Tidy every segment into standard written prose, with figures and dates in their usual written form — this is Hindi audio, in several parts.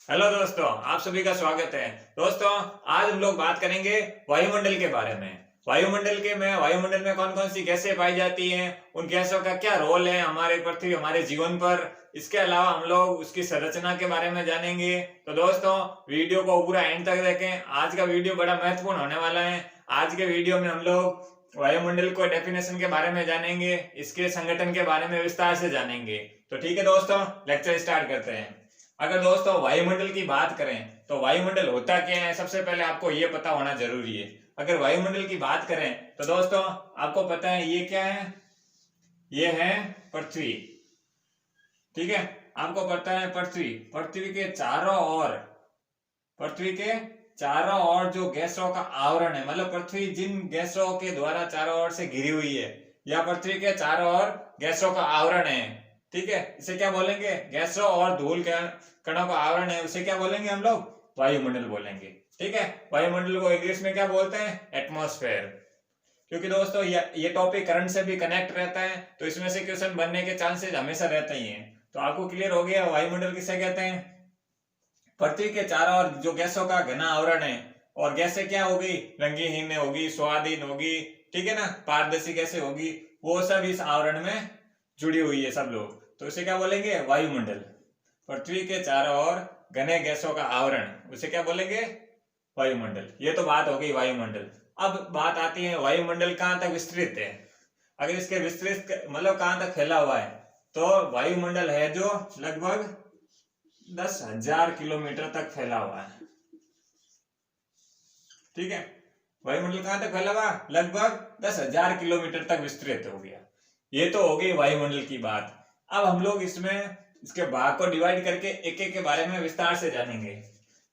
हेलो दोस्तों, आप सभी का स्वागत है। दोस्तों, आज हम लोग बात करेंगे वायुमंडल के बारे में। वायुमंडल में कौन कौन सी गैसें पाई जाती हैं, उन गैसों का क्या रोल है हमारे पृथ्वी हमारे जीवन पर। इसके अलावा हम लोग उसकी संरचना के बारे में जानेंगे। तो दोस्तों, वीडियो को पूरा एंड तक देखें। आज का वीडियो बड़ा महत्वपूर्ण होने वाला है। आज के वीडियो में हम लोग वायुमंडल को डेफिनेशन के बारे में जानेंगे, इसके संगठन के बारे में विस्तार से जानेंगे। तो ठीक है दोस्तों, लेक्चर स्टार्ट करते हैं। अगर दोस्तों वायुमंडल की बात करें तो वायुमंडल होता क्या है, सबसे पहले आपको ये पता होना जरूरी है। अगर वायुमंडल की बात करें तो दोस्तों आपको पता है ये क्या है, ये है पृथ्वी। ठीक है, आपको पता है पृथ्वी पृथ्वी के चारों ओर जो गैसों का आवरण है, मतलब पृथ्वी जिन गैसों के द्वारा चारों ओर से घिरी हुई है, या पृथ्वी के चारों ओर गैसों का आवरण है। ठीक है, इसे क्या बोलेंगे, गैसों और धूल के कणों का आवरण है, उसे क्या बोलेंगे हम लोग, वायुमंडल बोलेंगे। ठीक है, वायुमंडल को इंग्लिश में क्या बोलते हैं, एटमॉस्फेयर। क्योंकि दोस्तों ये टॉपिक करंट से भी कनेक्ट रहता है, तो इसमें से क्वेश्चन बनने के चांसेस हमेशा रहते ही हैं। तो आपको क्लियर हो गया वायुमंडल किसे कहते हैं। पृथ्वी के चारों ओर जो गैसों का घना आवरण है, और गैसें क्या होगी, रंगीहीन होगी, स्वादहीन होगी, ठीक है ना, पारदर्शी गैसें होगी, वो सब इस आवरण में जुड़ी हुई है सब लोग, तो इसे क्या बोलेंगे, वायुमंडल। पृथ्वी के चारों ओर घने गैसों का आवरण, उसे क्या बोलेंगे, वायुमंडल। ये तो बात हो गई वायुमंडल। अब बात आती है वायुमंडल कहाँ तक विस्तृत है। अगर इसके विस्तृत मतलब कहाँ तक फैला हुआ है, तो वायुमंडल है जो लगभग 10,000 किलोमीटर तक फैला हुआ है। ठीक है, वायुमंडल कहां तक फैला हुआ, लगभग 10,000 किलोमीटर तक विस्तृत हो गया। ये तो हो गई वायुमंडल की बात। अब हम लोग इसके भाग को डिवाइड करके एक एक के बारे में विस्तार से जानेंगे।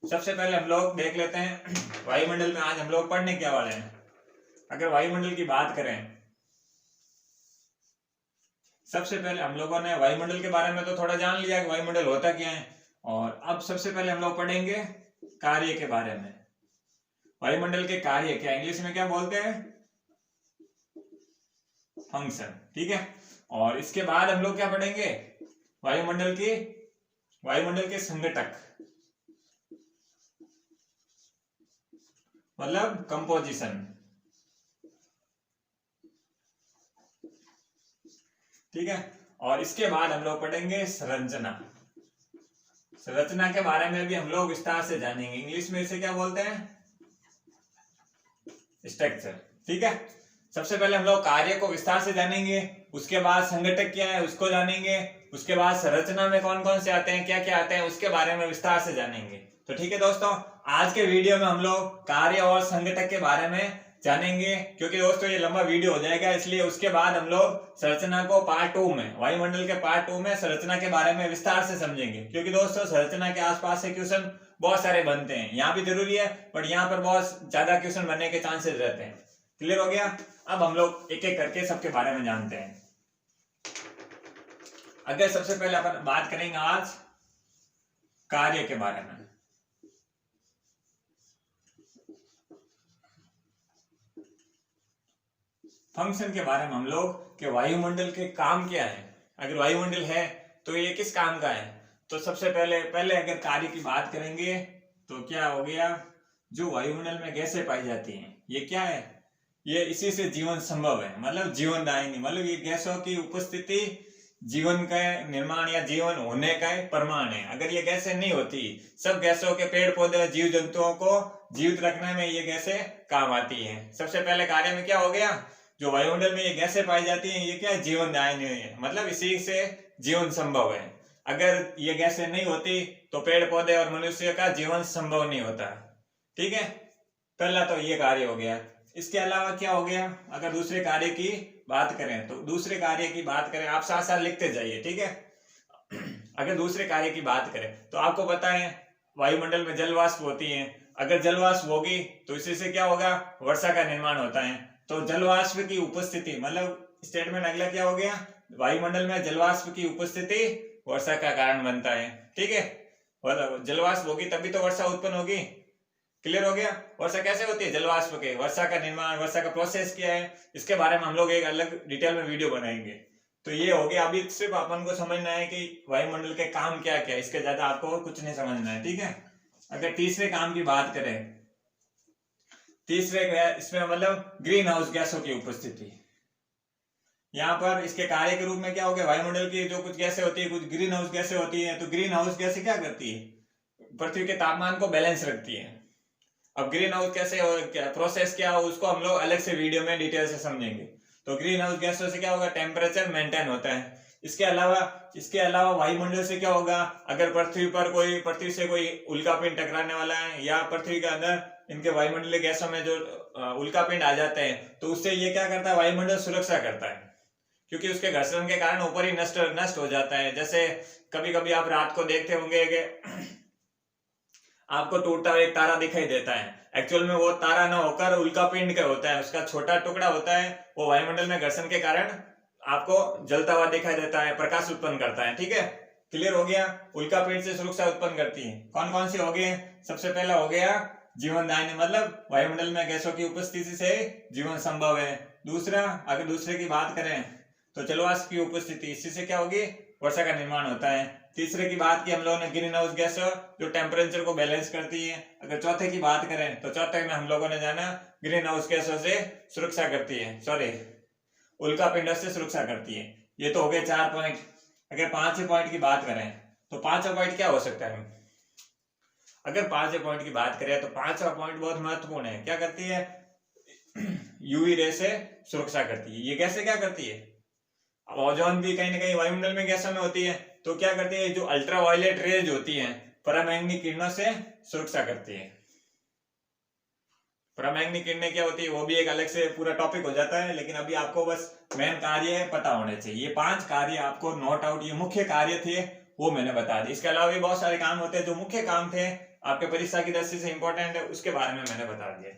सबसे पहले हम लोग देख लेते हैं वायुमंडल में आज हम लोग पढ़ने क्या वाले हैं। अगर वायुमंडल की बात करें, सबसे पहले हम लोगों ने वायुमंडल के बारे में तो थोड़ा जान लिया कि वायुमंडल होता क्या है, और अब सबसे पहले हम लोग पढ़ेंगे कार्य के बारे में। वायुमंडल के कार्य क्या, इंग्लिश में क्या बोलते हैं, फंक्शन। ठीक है, और इसके बाद हम लोग क्या पढ़ेंगे, वायुमंडल के संघटक, मतलब कंपोजिशन। ठीक है, और इसके बाद हम लोग पढ़ेंगे संरचना के बारे में भी हम लोग विस्तार से जानेंगे। इंग्लिश में इसे क्या बोलते हैं, स्ट्रक्चर। ठीक है, सबसे पहले हम लोग कार्य को विस्तार से जानेंगे, उसके बाद संगठक क्या है उसको जानेंगे, उसके बाद संरचना में कौन कौन से आते हैं, क्या क्या आते हैं, उसके बारे में विस्तार से जानेंगे। तो ठीक है दोस्तों, आज के वीडियो में हम लोग कार्य और संगठक के बारे में जानेंगे। क्योंकि दोस्तों ये लंबा वीडियो हो जाएगा, इसलिए उसके बाद हम लोग संरचना को पार्ट 2 में, वायुमंडल के पार्ट 2 में संरचना के बारे में विस्तार से समझेंगे। क्योंकि दोस्तों संरचना के आसपास से क्वेश्चन बहुत सारे बनते हैं, यहाँ भी जरूरी है, बट यहाँ पर बहुत ज्यादा क्वेश्चन बनने के चांसेस रहते हैं। क्लियर हो गया। अब हम लोग एक एक करके सबके बारे में जानते हैं। अगर सबसे पहले अपन बात करेंगे आज कार्य के बारे में। फंक्शन के बारे में हम लोग कि वायुमंडल के काम क्या है। अगर वायुमंडल है तो ये किस काम का है। तो सबसे पहले अगर कार्य की बात करेंगे तो क्या हो गया, जो वायुमंडल में गैसें पाई जाती हैं, ये क्या है, ये इसी से जीवन संभव है, मतलब जीवनदायिनी, मतलब ये गैसों की उपस्थिति जीवन का निर्माण या जीवन होने का प्रमाण है। अगर ये गैसें नहीं होती, सब गैसों के पेड़ पौधे जीव जंतुओं को जीवित रखने में ये गैसें काम आती हैं। सबसे पहले कार्य में क्या हो गया, जो वायुमंडल में ये गैसें पाई जाती हैं, ये क्या है, जीवनदायिनी है, मतलब इसी से जीवन संभव है। अगर ये गैसें नहीं होती तो पेड़ पौधे और मनुष्य का जीवन संभव नहीं होता। ठीक है, पहला तो ये कार्य हो गया। इसके अलावा क्या हो गया, अगर दूसरे कार्य की बात करें तो दूसरे कार्य की बात करें, आप साथ साथ लिखते जाइए। ठीक है, अगर दूसरे कार्य की बात करें तो आपको पता है वायुमंडल में जलवाष्प होती है। अगर जलवाष्प होगी तो इसी से क्या होगा, वर्षा का निर्माण होता है। तो जलवाष्प की उपस्थिति, मतलब स्टेटमेंट अगला क्या हो गया, वायुमंडल में जलवाष्प की उपस्थिति वर्षा का कारण बनता है। ठीक है, जलवाष्प होगी तभी तो वर्षा उत्पन्न होगी। क्लियर हो गया। वर्षा कैसे होती है, जलवाष्प के, वर्षा का निर्माण, वर्षा का प्रोसेस क्या है, इसके बारे में हम लोग एक अलग डिटेल में वीडियो बनाएंगे। तो ये हो गया। अभी सिर्फ अपन को समझना है कि वायुमंडल के काम क्या क्या है, इसके ज्यादा आपको कुछ नहीं समझना है, ठीक है। अगर तीसरे काम की बात करें, तीसरे इसमें मतलब ग्रीन हाउस गैसों की उपस्थिति। यहाँ पर इसके कार्य के रूप में क्या हो गया, वायुमंडल की जो कुछ गैसें होती है, कुछ ग्रीन हाउस गैसें होती है। तो ग्रीन हाउस गैसें क्या करती है, पृथ्वी के तापमान को बैलेंस रखती है। अब ग्रीन हाउस कैसे प्रोसेस क्या हो, उसको हम लोग अलग से वीडियो में डिटेल से समझेंगे। तो ग्रीन हाउस गैसों से क्या होगा, टेम्परेचर मेंटेन होता है। इसके अलावा वायुमंडल से क्या होगा, अगर पृथ्वी से कोई उल्कापिंड टकराने वाला है या पृथ्वी के अंदर इनके वायुमंडलीय गैसों में जो उल्कापिंड आ जाते हैं, तो उससे ये क्या करता है, वायुमंडल सुरक्षा करता है, क्योंकि उसके घर्षण के कारण ऊपर ही नष्ट हो जाता है। जैसे कभी कभी आप रात को देखते होंगे कि आपको टूटता हुआ एक तारा दिखाई देता है, एक्चुअल में वो तारा ना होकर उल्कापिंड का होता है, उसका छोटा टुकड़ा होता है। वो वायुमंडल में घर्षण के कारण आपको जलता हुआ दिखाई देता है, प्रकाश उत्पन्न करता है, ठीक है। क्लियर हो गया। उल्कापिंड से सुरक्षा उत्पन्न करती है। कौन कौन सी हो गई, सबसे पहला हो गया जीवनदायिनी, मतलब वायुमंडल में गैसों की उपस्थिति से जीवन संभव है। दूसरा, अगर दूसरे की बात करें तो जलवाष्प की उपस्थिति, इसी से क्या होगी, वर्षा का निर्माण होता है। तीसरे की बात की हम लोगों ने, ग्रीन हाउस गैस जो टेम्परेचर को बैलेंस करती है। अगर चौथे की बात करें तो चौथे में हम लोगों ने जाना ग्रीन हाउस गैसों से सुरक्षा करती है, सॉरी उल्कापिंड से सुरक्षा करती है। ये तो हो गए 4 पॉइंट। अगर 5वें पॉइंट की बात करें तो 5वां पॉइंट क्या हो सकता है। अगर 5वें पॉइंट की बात करें तो 5वां पॉइंट बहुत महत्वपूर्ण है। क्या करती है, यूवी रे से सुरक्षा करती है। ये कैसे क्या करती है, ओजोन भी कहीं ना कहीं वायुमंडल में गैसों में होती है, तो क्या करती है, जो अल्ट्रावायलेट रेज होती हैं, पराबैंगनी किरणों से सुरक्षा करती है। पराबैंगनी किरणें क्या होती है, वो भी एक अलग से पूरा टॉपिक हो जाता है, लेकिन अभी आपको बस मेन कार्य पता होने चाहिए। ये 5 कार्य आपको नोट आउट, ये मुख्य कार्य थे वो मैंने बता दिए। इसके अलावा भी बहुत सारे काम होते हैं जो मुख्य काम थे आपके परीक्षा की दृष्टि से इंपॉर्टेंट है, उसके बारे में मैंने बता दिया,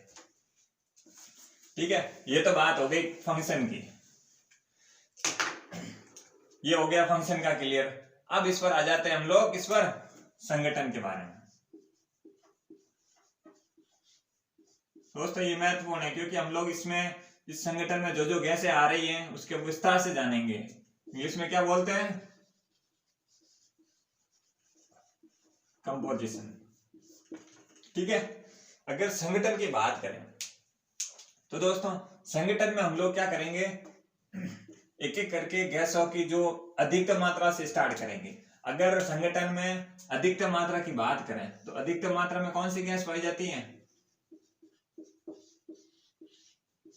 ठीक है। ये तो बात हो गई फंक्शन की, ये हो गया फंक्शन का क्लियर। अब इस पर आ जाते हैं हम लोग, इस पर संगठन के बारे में। दोस्तों ये महत्वपूर्ण है, क्योंकि हम लोग इसमें इस संगठन में जो जो गैसें आ रही हैं उसके विस्तार से जानेंगे। इंग्लिश में क्या बोलते हैं, कंपोजिशन, ठीक है। अगर संगठन की बात करें तो दोस्तों संगठन में हम लोग क्या करेंगे, एक एक करके गैसों की जो अधिकतम मात्रा से स्टार्ट करेंगे। अगर संगठन में अधिकतम मात्रा की बात करें तो अधिकतम मात्रा में कौन सी गैस पाई जाती है,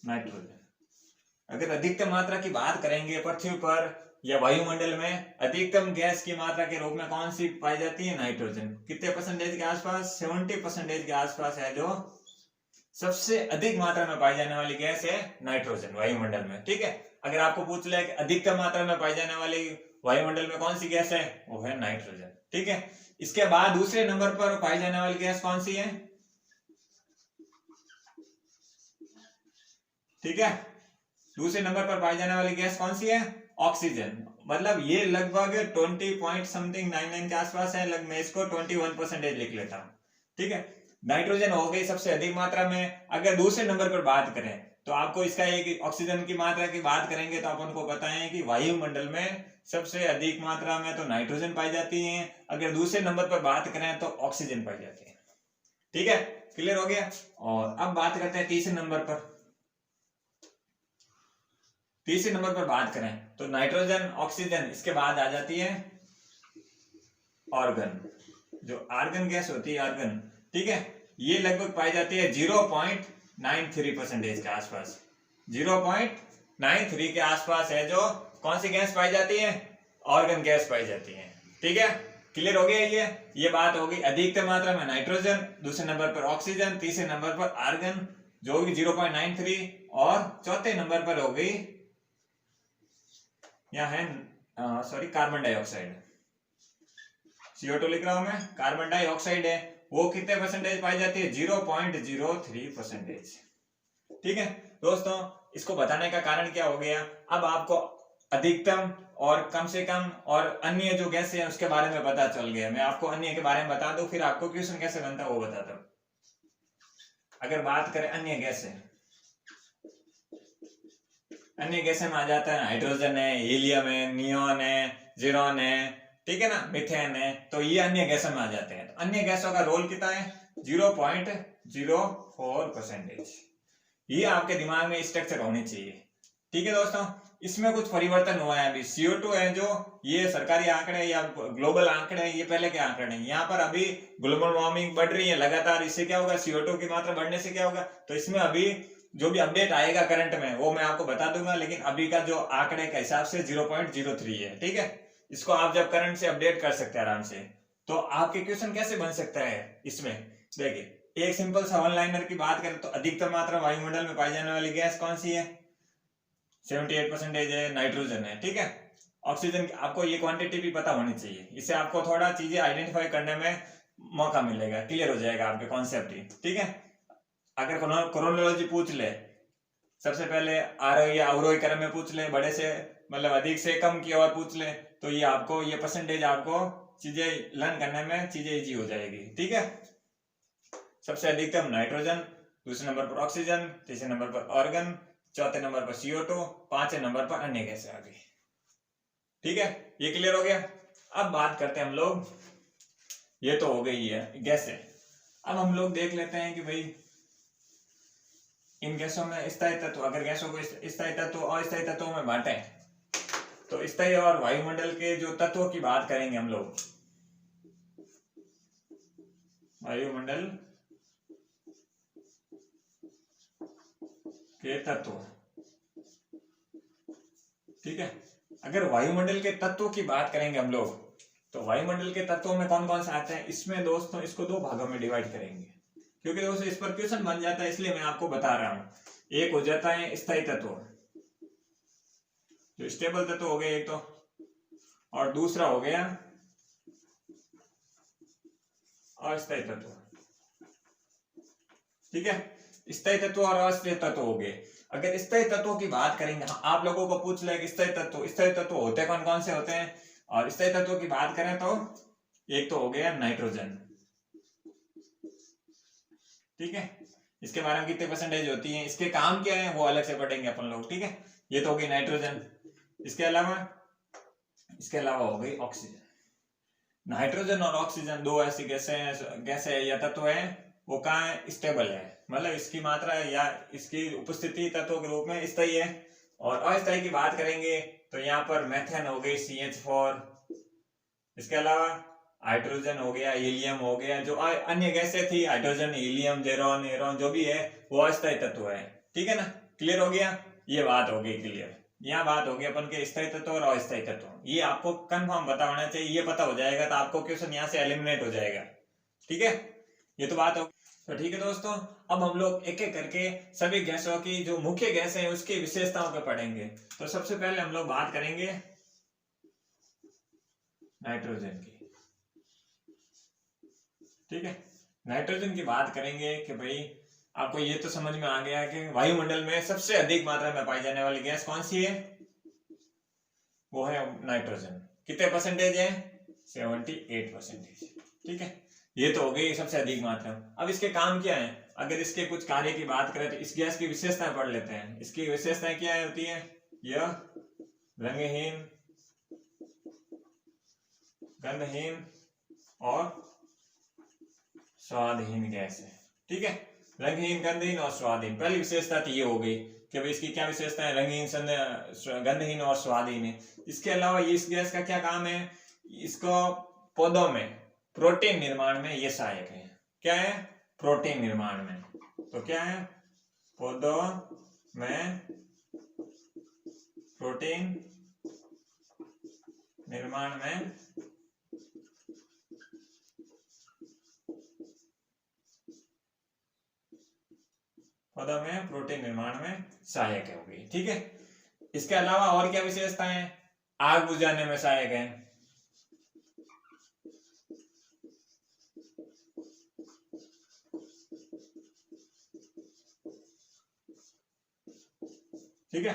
नाइट्रोजन। अगर अधिकतम मात्रा की बात करेंगे पृथ्वी पर या वायुमंडल में, अधिकतम गैस की मात्रा के रूप में कौन सी पाई जाती है, नाइट्रोजन। कितने परसेंटेज के आसपास, 70% के आसपास है जो सबसे अधिक मात्रा में पाई जाने वाली गैस है नाइट्रोजन वायुमंडल में, ठीक है। अगर आपको पूछ ले कि अधिकतम मात्रा में पाई जाने वाली वायुमंडल में कौन सी गैस है, वो है नाइट्रोजन, ठीक है। इसके बाद दूसरे नंबर पर पाई जाने वाली गैस कौन सी है, ठीक है। दूसरे नंबर पर पाई जाने वाली गैस कौन सी है, ऑक्सीजन। मतलब ये लगभग 20.99 के आसपास है, मैं इसको 21% लिख लेता हूं, ठीक है। नाइट्रोजन हो गई सबसे अधिक मात्रा में। अगर दूसरे नंबर पर बात करें तो आपको इसका एक ऑक्सीजन की मात्रा की बात करेंगे तो अपन को पता है कि वायुमंडल में सबसे अधिक मात्रा में तो नाइट्रोजन पाई जाती है। अगर दूसरे नंबर पर बात करें तो ऑक्सीजन पाई जाती है, ठीक है। क्लियर हो गया। और अब बात करते हैं तीसरे नंबर पर। तीसरे नंबर पर बात करें तो नाइट्रोजन, ऑक्सीजन, इसके बाद आ जाती है ऑर्गन। जो आर्गन गैस होती है, आर्गन, ठीक है। ये लगभग पाई जाती है 0.93% के आसपास। 0.93 के आसपास है जो कौन सी गैस पाई जाती है, ऑर्गन गैस पाई जाती है, ठीक है। क्लियर हो गया। ये बात हो गई अधिकतम मात्रा में नाइट्रोजन, दूसरे नंबर पर ऑक्सीजन, तीसरे नंबर पर आर्गन जो होगी 0.93, और चौथे नंबर पर हो गई यहाँ है सॉरी कार्बन डाइऑक्साइड। CO2 लिख रहा हूं मैं, कार्बन डाइऑक्साइड है, वो कितने परसेंटेज पाई जाती है, 0.03%, ठीक है। दोस्तों इसको बताने का कारण क्या हो गया, अब आपको अधिकतम और कम से कम और अन्य जो गैस है उसके बारे में पता चल गया। मैं आपको अन्य के बारे में बता दूं, फिर आपको क्वेश्चन कैसे बनता है वो बताता हूं। अगर बात करें अन्य गैस है अन्य गैसें में आ जाता है हाइड्रोजन है, हीलियम है, नियॉन है, जीरोन है, ठीक है ना, मीथेन है। तो ये अन्य गैसों में आ जाते हैं। तो अन्य गैसों का रोल कितना है? 0.04%। ये आपके दिमाग में स्ट्रक्चर होनी चाहिए, ठीक है दोस्तों। इसमें कुछ परिवर्तन हुआ है अभी। CO2 है जो, ये सरकारी आंकड़े या ग्लोबल आंकड़े हैं, ये पहले के आंकड़े नहीं। यहाँ पर अभी ग्लोबल वार्मिंग बढ़ रही है लगातार, इससे क्या होगा, CO2 की मात्रा बढ़ने से क्या होगा, तो इसमें अभी जो भी अपडेट आएगा करंट में वो मैं आपको बता दूंगा। लेकिन अभी का जो आंकड़े के हिसाब से 0.03 है, ठीक है। इसको आप जब करंट से अपडेट कर सकते हैं आराम से। तो आपके क्वेश्चन कैसे बन सकता है इसमें, देखिए एक सिंपल सा वन लाइनर की बात करें तो अधिकतम मात्रा वायुमंडल में पाई जाने वाली गैस कौन सी है? 78% है, नाइट्रोजन है, ठीक है। ऑक्सीजन की आपको ये क्वांटिटी भी पता होनी चाहिए, इससे आपको थोड़ा चीजें आइडेंटिफाई करने में मौका मिलेगा, क्लियर हो जाएगा आपके कॉन्सेप्ट ही, ठीक है। अगर क्रोनोलॉजी पूछ ले, सबसे पहले आरोही या अवरोही क्रम में पूछ ले, बड़े से मतलब अधिक से कम की ओर पूछ ले, तो ये आपको ये परसेंटेज आपको चीजें लर्न करने में चीजें इजी हो जाएगी, ठीक है। सबसे अधिकतम नाइट्रोजन, दूसरे नंबर पर ऑक्सीजन, तीसरे नंबर पर ऑर्गन, चौथे नंबर पर CO2, पांचवें नंबर पर अन्य गैसें आ गई, ठीक है। ये क्लियर हो गया। अब बात करते हैं हम लोग, ये तो हो गई है गैसें। अब हम लोग देख लेते हैं कि भाई इन गैसों में स्थायी तत्व, अगर गैसों को स्थायी तत्व और अस्थायी तत्वों में बांटे तो स्थायी और वायुमंडल के जो तत्वों की बात करेंगे हम लोग, वायुमंडल के तत्व, ठीक है। अगर वायुमंडल के तत्वों की बात करेंगे हम लोग, तो वायुमंडल के तत्वों में कौन कौन से आते हैं, इसमें दोस्तों इसको दो भागों में डिवाइड करेंगे, क्योंकि दोस्तों इस पर क्वेश्चन बन जाता है, इसलिए मैं आपको बता रहा हूं। एक हो जाता है स्थायी तत्व, जो स्टेबल तत्व हो गए एक तो, और दूसरा हो गया अस्थायी तत्व, ठीक है। स्थायी तत्व और अस्थायी तत्व हो गए। अगर स्थायी तत्वों की बात करेंगे, आप लोगों को पूछ ले स्थायी तत्व होते कौन कौन से होते हैं, और स्थायी तत्वों की बात करें तो एक तो हो गया नाइट्रोजन, ठीक है। इसके बारे में कितने परसेंटेज होती है, इसके काम क्या है वो अलग से पढ़ेंगे अपन लोग, ठीक है। ये तो हो गई नाइट्रोजन। इसके अलावा हो गई ऑक्सीजन। नाइट्रोजन और ऑक्सीजन दो ऐसी गैसें या तत्व है, वो कहाँ है, स्टेबल है, मतलब इसकी मात्रा या इसकी उपस्थिति तत्व के रूप में स्थायी है। और अस्थायी की बात करेंगे तो यहाँ पर मेथेन हो गई CH4, इसके अलावा हाइड्रोजन हो गया, हीलियम हो गया, जो अन्य गैसें थी हाइड्रोजन, हीलियम, जेरोन, एरोन जो भी है वो अस्थायी तत्व है, ठीक है ना। क्लियर हो गया, ये बात हो गई क्लियर। यहाँ बात होगी अपन के स्थायी तत्व और अस्थायी तत्व, ये आपको कंफर्म पता होना चाहिए। ये पता हो जाएगा तो आपको क्वेश्चन यहाँ से एलिमिनेट हो जाएगा, ठीक है। ये तो बात हो तो ठीक है दोस्तों। अब हम लोग एक एक करके सभी गैसों की जो मुख्य गैस है उसकी विशेषताओं पे पढ़ेंगे। तो सबसे पहले हम लोग बात करेंगे नाइट्रोजन की, ठीक है। नाइट्रोजन की बात करेंगे कि भाई आपको ये तो समझ में आ गया कि वायुमंडल में सबसे अधिक मात्रा में पाई जाने वाली गैस कौन सी है, वो है नाइट्रोजन। कितने परसेंटेज है, 78%, ठीक है। ये तो हो गई सबसे अधिक मात्रा। अब इसके काम क्या है, अगर इसके कुछ कार्य की बात करें तो इस गैस की विशेषताएं पढ़ लेते हैं। इसकी विशेषताएं क्या होती है, यह रंगहीन, गंधहीन और स्वादहीन गैस है, ठीक है। रंगहीन, गंधहीन और स्वादहीन, पहली विशेषता तो ये हो गई कि भाई इसकी क्या विशेषता है, रंगहीन, गंधहीन और स्वादहीन है। इसके अलावा ये इस गैस का क्या काम है, इसको पौधों में प्रोटीन निर्माण में ये सहायक है। क्या है, प्रोटीन निर्माण में। तो क्या है, पौधों में प्रोटीन निर्माण में पौधों में प्रोटीन निर्माण में सहायक है, होगी, ठीक है। इसके अलावा और क्या विशेषताएं हैं, आग बुझाने में सहायक है, ठीक है।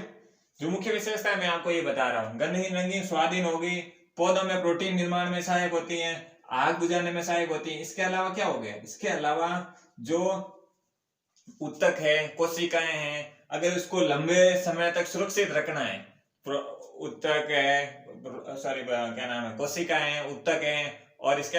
जो मुख्य विशेषता है मैं आपको ये बता रहा हूँ, गंधहीन, रंगीन, स्वादहीन होगी, पौधों में प्रोटीन निर्माण में सहायक होती है, आग बुझाने में सहायक होती है। इसके अलावा क्या हो गया, इसके अलावा जो उत्तक है, कोशिकाएं हैं, अगर उसको लंबे समय तक सुरक्षित रखना है, उत्तक है, सॉरी क्या नाम है, कोशिका है, उत्तक है, और इसके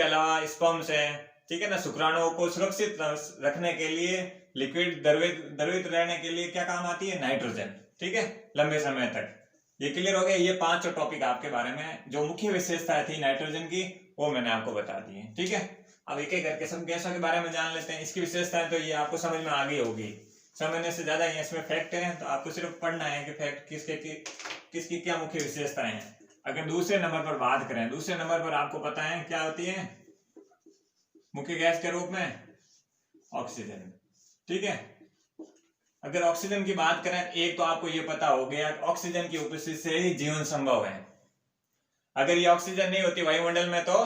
अलावा स्पर्म्स है, ठीक है ना, शुक्राणुओं को सुरक्षित रखने के लिए, लिक्विड द्रवित रहने के लिए क्या काम आती है, नाइट्रोजन, ठीक है, लंबे समय तक। ये क्लियर हो गया। ये 5 टॉपिक आपके बारे में जो मुख्य विशेषताएं थी नाइट्रोजन की वो मैंने आपको बता दी है, ठीक है। अब एक एक करके सब गैसों के बारे में जान लेते हैं। इसकी विशेषताएं तो ये आपको समझ में आ गई होगी, समझने से ज्यादा ये इसमें फैक्ट है, तो आपको सिर्फ पढ़ना है कि फैक्ट किसकी क्या मुख्य विशेषताएं हैं। अगर दूसरे नंबर पर बात करें, दूसरे नंबर पर आपको पता है क्या होती है मुख्य गैस के रूप में, ऑक्सीजन, ठीक है। अगर ऑक्सीजन की बात करें, एक तो आपको ये पता हो गया ऑक्सीजन की उपस्थिति से ही जीवन संभव है। अगर ये ऑक्सीजन नहीं होती वायुमंडल में तो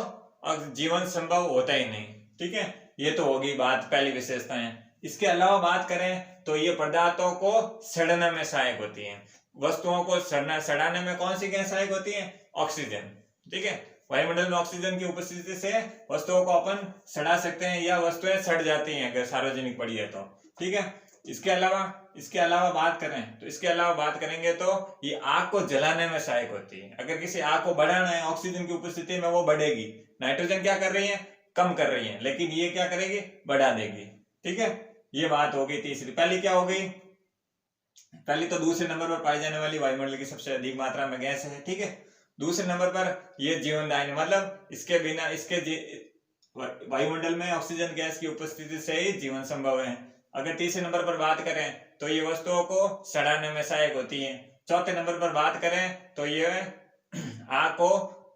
जीवन संभव होता ही नहीं, ठीक है। ये तो होगी बात पहली विशेषताएं। इसके अलावा बात करें तो ये पदार्थों को सड़ने में सहायक होती है। वस्तुओं को सड़ाने में कौन सी गैस सहायक होती है, ऑक्सीजन, ठीक है। वायुमंडल में ऑक्सीजन की उपस्थिति से वस्तुओं को अपन सड़ा सकते हैं या वस्तुएं सड़ जाती हैं अगर सार्वजनिक पड़ी है तो, ठीक है। इसके अलावा बात करें तो इसके अलावा बात करेंगे तो ये आग को जलाने में सहायक होती है। अगर किसी आग को बढ़ाना है ऑक्सीजन की उपस्थिति में वो बढ़ेगी, नाइट्रोजन क्या कर रही है, कम कर रही है, लेकिन ये क्या करेगी, बढ़ा देगी, ठीक है। ये बात हो गई तीसरी। पहली क्या हो गई, पहली तो दूसरे नंबर पर पाई जाने वाली वायुमंडल की सबसे अधिक मात्रा में गैस है, ठीक है। दूसरे नंबर पर ये जीवनदायिनी, मतलब इसके बिना वायुमंडल में ऑक्सीजन गैस की उपस्थिति से ही जीवन संभव है। अगर तीसरे नंबर पर बात करें तो ये वस्तुओं को सड़ाने में सहायक होती है। चौथे नंबर पर बात करें तो ये आग को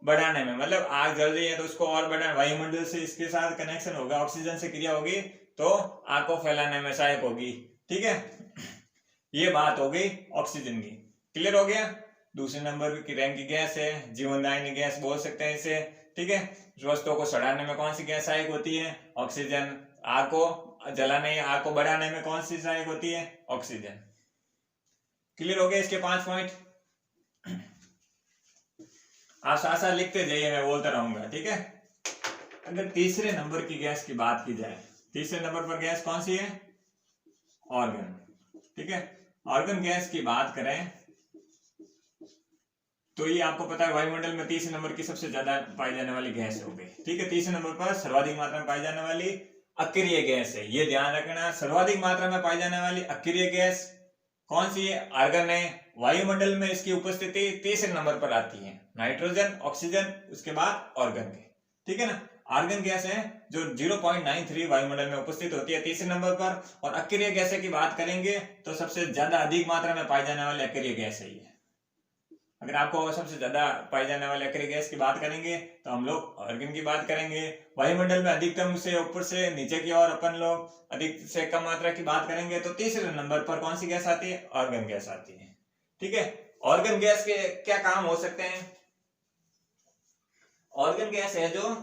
बढ़ाने में, मतलब आग जल रही है तो उसको और बढ़ाने, वायुमंडल से इसके साथ कनेक्शन होगा, ऑक्सीजन से क्रिया होगी तो आग को फैलाने में सहायक होगी, ठीक है। ये बात हो गई ऑक्सीजन की, क्लियर हो गया। दूसरे नंबर की रैंक की गैस है, जीवनदायिनी गैस बोल सकते हैं इसे, ठीक है। वस्तुओं को सड़ाने में कौन सी गैस सहायक होती है, ऑक्सीजन। आग को जलाने, आग को बढ़ाने में कौन सी सहायक होती है, ऑक्सीजन। क्लियर हो गया इसके 5 पॉइंट। आप साथ साथ लिखते जाइए, मैं बोलता रहूंगा, ठीक है। अगर तीसरे नंबर की गैस की बात की जाए, तीसरे नंबर पर गैस कौन सी है, ऑर्गन, ठीक है। ऑर्गन गैस की बात करें तो ये आपको पता है वायुमंडल में तीसरे नंबर की सबसे ज्यादा पाई जाने वाली गैस हो गई, ठीक है। तीसरे नंबर पर सर्वाधिक मात्रा में पाई जाने वाली अक्रिय गैस है, ये ध्यान रखना। सर्वाधिक मात्रा में पाई जाने वाली अक्रिय गैस कौन सी है, आर्गन है। वायुमंडल में इसकी उपस्थिति तीसरे नंबर पर आती है, नाइट्रोजन, ऑक्सीजन, उसके बाद ऑर्गन के, ठीक है ना। आर्गन गैस है जो 0.93 वायुमंडल में उपस्थित होती है तीसरे नंबर पर। और अक्रिय गैस की बात करेंगे तो सबसे ज्यादा अधिक मात्रा में पाई जाने वाली अक्रिय गैस है ये। अगर आपको सबसे ज्यादा पाई जाने वाले अक्रिय गैस की बात करेंगे तो हम लोग ऑर्गन की बात करेंगे। वायुमंडल में अधिकतम से ऊपर से नीचे की ओर अपन लोग अधिक से कम मात्रा की बात करेंगे तो तीसरे नंबर पर कौन सी गैस आती है, ऑर्गन गैस आती है, ठीक है। ऑर्गन गैस के क्या काम हो सकते हैं, ऑर्गन गैस है जो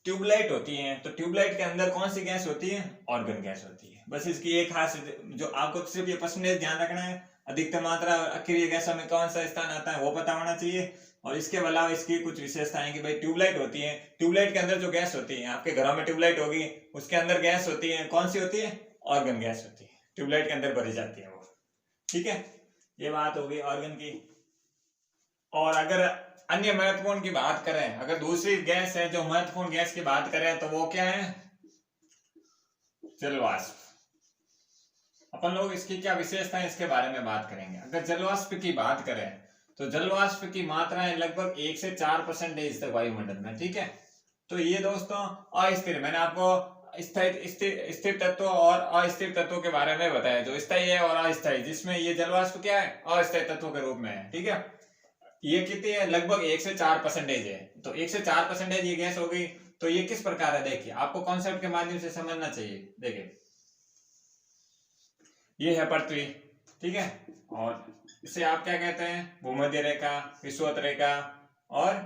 ट्यूबलाइट होती है, तो ट्यूबलाइट के अंदर कौन सी गैस होती है, ऑर्गन गैस होती है। बस इसकी एक खास जो आपको सिर्फ ये परसेंटेज ध्यान रखना है, अधिकतम मात्रा अक्रिय गैसों में कौन सा स्थान आता है वो पता होना चाहिए। और इसके अलावा इसकी कुछ विशेषताएं कि भाई ट्यूबलाइट होती है, ट्यूबलाइट के अंदर जो गैस होती है, आपके घरों में ट्यूबलाइट होगी, उसके अंदर गैस होती है, कौन सी होती है, ऑर्गन गैस होती है, ट्यूबलाइट के अंदर भरी जाती है वो, ठीक है। ये बात होगी ऑर्गन की। और अगर अन्य महत्वपूर्ण की बात करें, अगर दूसरी गैस है जो महत्वपूर्ण गैस की बात करें तो वो क्या है, जलवाष्प। अपन लोग इसकी क्या विशेषता है इसके बारे में बात करेंगे। अगर जलवाष्प की बात करें तो जलवाष्प की मात्रा है लगभग 1 से 4% तक वायुमंडल में, ठीक है। तो ये दोस्तों अस्थिर, मैंने आपको स्थिर तत्व और अस्थिर तत्वों के बारे में बताया, जो स्थायी है और अस्थायी, जिसमें ये जलवाष्प क्या है, अस्थायी तत्वों के रूप में है, ठीक है। ये कितनी है, लगभग 1 से 4% है। तो 1 से 4% ये गैस हो गई। तो ये किस प्रकार है, देखिए आपको कॉन्सेप्ट के माध्यम से समझना चाहिए। देखिए ये है पृथ्वी, ठीक है, और इसे आप क्या कहते हैं, भूमध्य रेखा, विषुवत रेखा, और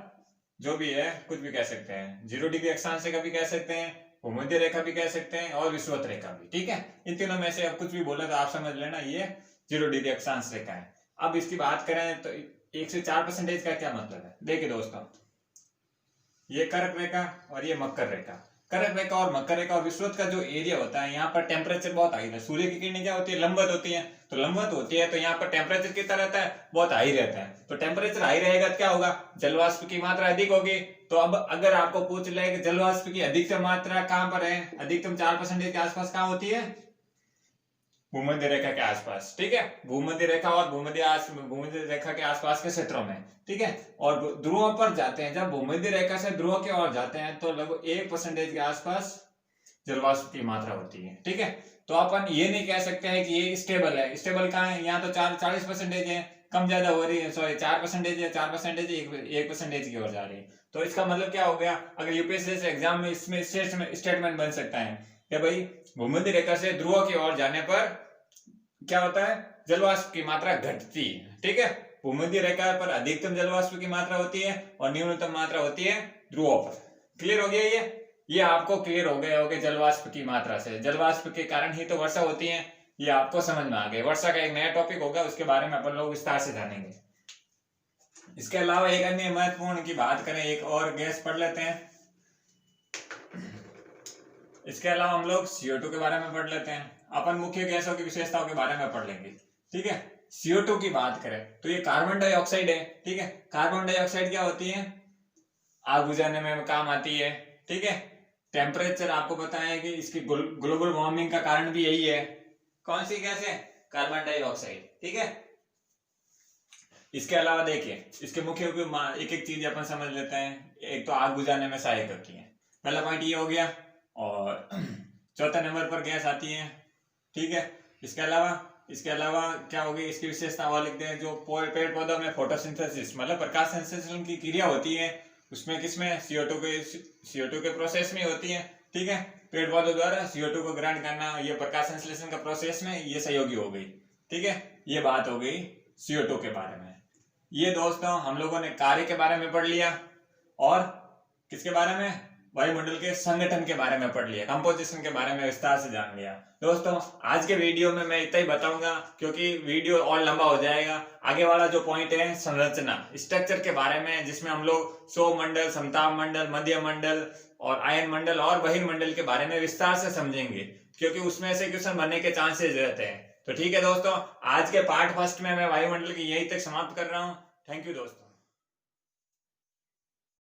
जो भी है कुछ भी कह सकते हैं, 0 डिग्री अक्षांश रेखा भी कह सकते हैं, भूमध्य रेखा भी कह सकते हैं, और विषुवत रेखा भी, ठीक है। इन तीनों में से अब कुछ भी बोला तो आप समझ लेना ये 0 डिग्री अक्षांश रेखा है। अब इसकी बात करें तो 1 से 4% का क्या मतलब है, देखिए दोस्तों, ये कर्क रेखा और ये मकर रेखा, कर्क रेखा और मकर रेखा और विषुवत का जो एरिया होता है, यहाँ पर टेम्परेचर बहुत हाई है। सूर्य की किरणें क्या होती है, लंबवत होती है, तो लंबवत होती है तो यहाँ पर टेम्परेचर कितना रहता है, बहुत हाई रहता है। तो टेम्परेचर हाई रहेगा तो क्या होगा, जलवाष्प की मात्रा अधिक होगी। तो अब अगर आपको पूछ ले कि जलवाष्प की अधिकतम मात्रा कहाँ पर है, अधिकतम 4% के आसपास कहाँ होती है, भूमध्य रेखा के आसपास, ठीक है, भूमध्य रेखा और भूमध्य रेखा के आसपास के क्षेत्रों में, ठीक है। और ध्रुवों पर जाते हैं, जब भूमध्य रेखा से ध्रुवों की ओर जाते हैं तो लगभग 1% के आसपास जलवाष्प की मात्रा होती है, ठीक है। तो अपन ये नहीं कह सकते हैं कि ये स्टेबल है। स्टेबल कहाँ है, यहाँ तो 40% है, कम ज्यादा हो रही है, सॉरी 4% है, 4% 1% की ओर जा रही है। तो इसका मतलब क्या हो गया, अगर यूपीएससी से एग्जाम में इसमें स्टेटमेंट बन सकता है कि भाई भूमध्य रेखा से ध्रुव की ओर जाने पर क्या होता है, जलवाष्प की मात्रा घटती है, ठीक है। भूमध्य रेखा पर अधिकतम जलवाष्प की मात्रा होती है और न्यूनतम मात्रा होती है ध्रुवों पर। क्लियर हो गया ये आपको क्लियर हो गया होगा। जलवाष्प की मात्रा से, जलवाष्प के कारण ही तो वर्षा होती है, ये आपको समझ में आ गया। वर्षा का एक नया टॉपिक होगा, उसके बारे में अपन लोग विस्तार से जानेंगे। इसके अलावा एक अन्य महत्वपूर्ण की बात करें, एक और गैस पढ़ लेते हैं। इसके अलावा हम लोग CO2 के बारे में पढ़ लेते हैं। अपन मुख्य गैसों की विशेषताओं के बारे में पढ़ लेंगे, ठीक है। CO2 की बात करें तो ये कार्बन डाइऑक्साइड है, ठीक है। कार्बन डाइऑक्साइड क्या होती है, आग बुझाने में काम आती है, ठीक है। टेम्परेचर आपको पता है कि इसकी ग्लोबल वार्मिंग का कारण भी यही है। कौन सी गैस है, कार्बन डाइऑक्साइड, ठीक है। इसके अलावा देखिए इसके मुख्य उपयोग, एक एक चीज अपन समझ लेते हैं। एक तो आग बुझाने में सहायक होती है, पहला पॉइंट ये हो गया। और चौथा नंबर पर गैस आती है, ठीक है। इसके अलावा क्या होगी, इसकी विशेषता और लिखते हैं। जो पेड़ पौधों में फोटोसिंथेसिस मतलब प्रकाश संश्लेषण की क्रिया होती है, उसमें किसमें, CO2 के प्रोसेस में होती है, ठीक है। पेड़ पौधों द्वारा CO2 को ग्रहण करना, ये प्रकाश संश्लेषण का प्रोसेस में ये सहयोगी हो गई, ठीक है। ये बात हो गई CO2 के बारे में। ये दोस्तों हम लोगों ने कार्य के बारे में पढ़ लिया और किसके बारे में, वायुमंडल के संगठन के बारे में पढ़ लिया, कंपोजिशन के बारे में विस्तार से जान लिया। दोस्तों आज के वीडियो में मैं इतना ही बताऊंगा, क्योंकि वीडियो और लंबा हो जाएगा। आगे वाला जो पॉइंट है संरचना, स्ट्रक्चर के बारे में, जिसमें हम लोग सौर मंडल, समताप मंडल, मध्य मंडल और आयन मंडल और बहिर्मंडल के बारे में विस्तार से समझेंगे, क्योंकि उसमें से क्वेश्चन बनने के चांसेस रहते हैं। तो ठीक है दोस्तों, आज के पार्ट फर्स्ट में मैं वायुमंडल की यही तक समाप्त कर रहा हूँ। थैंक यू दोस्तों।